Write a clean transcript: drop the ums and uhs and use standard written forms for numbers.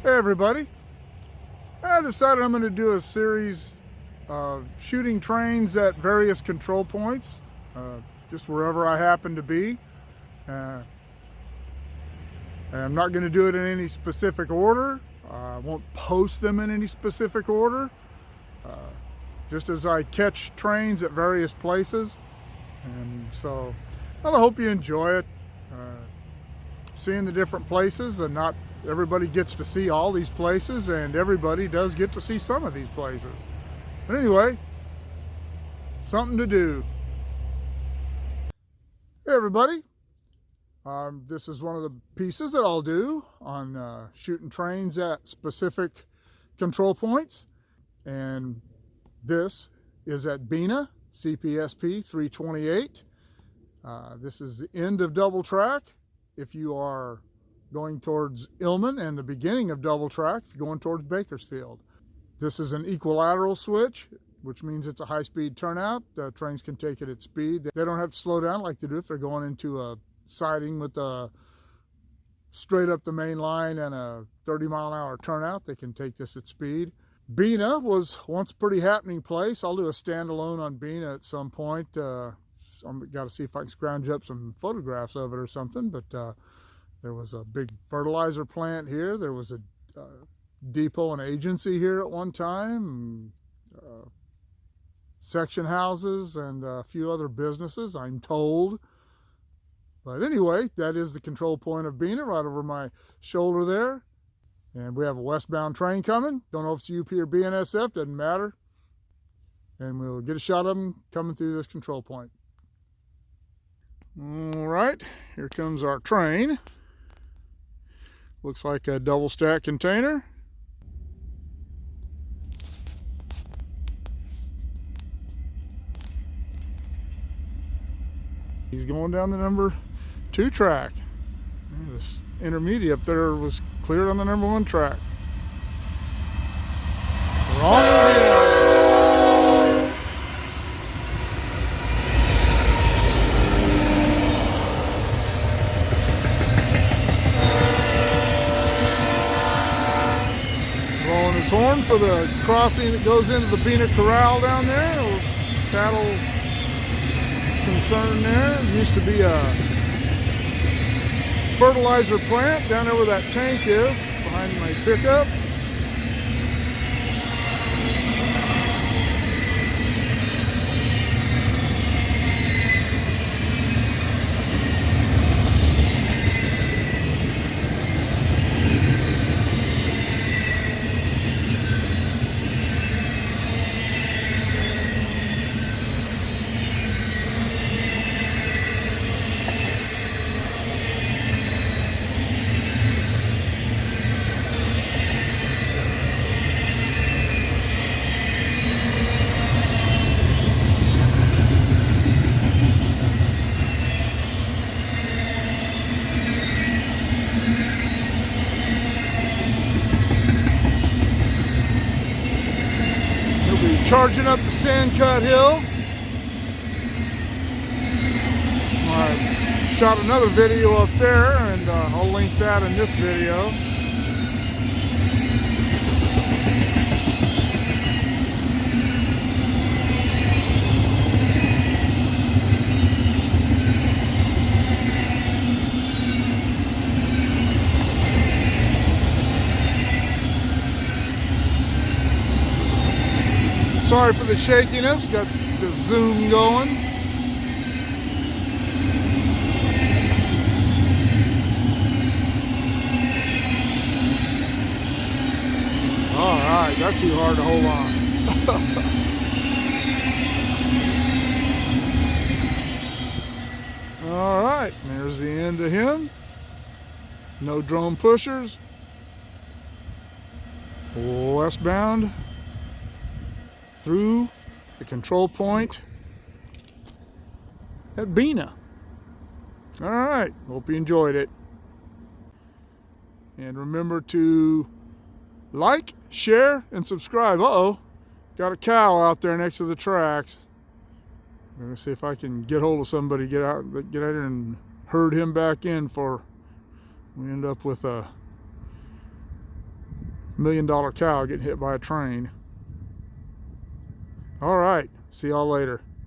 Hey everybody, I decided I'm going to do a series of shooting trains at various control points, just wherever I happen to be. I'm not going to do it in any specific order. I won't post them in any specific order, just as I catch trains at various places. And so I hope you enjoy it, seeing the different places, and not everybody gets to see all these places, and everybody does get to see some of these places. But anyway, something to do. Hey everybody, this is one of the pieces that I'll do on shooting trains at specific control points, and this is at Bena, CPSP 328. This is the end of double track if you are going towards Illman, and the beginning of double track if you're going towards Bakersfield. This is an equilateral switch, which means it's a high-speed turnout. Trains can take it at speed. They don't have to slow down like they do if they're going into a siding with a straight up the main line and a 30-mile-an-hour turnout. They can take this at speed. Bena was once a pretty happening place. I'll do a standalone on Bena at some point. I've got to see if I can scrounge up some photographs of it or something, but there was a big fertilizer plant here. There was a depot and agency here at one time, section houses, and a few other businesses, I'm told. But anyway, that is the control point of Bena, right over my shoulder there. And we have a westbound train coming. Don't know if it's UP or BNSF, doesn't matter. And we'll get a shot of them coming through this control point. All right, here comes our train. Looks like a double stack container. He's going down the number 2 track. This intermediate up there was cleared on the number 1 track. Wrong again. Blowing his horn for the crossing that goes into the Bena Corral down there. A cattle concern there. It used to be a fertilizer plant down there where that tank is, behind my pickup. Charging up the Sandcut Hill. I shot another video up there, and I'll link that in this video. Sorry for the shakiness, got the zoom going. Alright, that's too hard to hold on. Alright, there's the end of him. No drone pushers. Westbound through the control point at Bena. All right, hope you enjoyed it. And remember to like, share, and subscribe. Uh-oh, got a cow out there next to the tracks. I'm gonna see if I can get hold of somebody, get out here and herd him back in before we end up with a $1 million cow getting hit by a train. All right, see y'all later.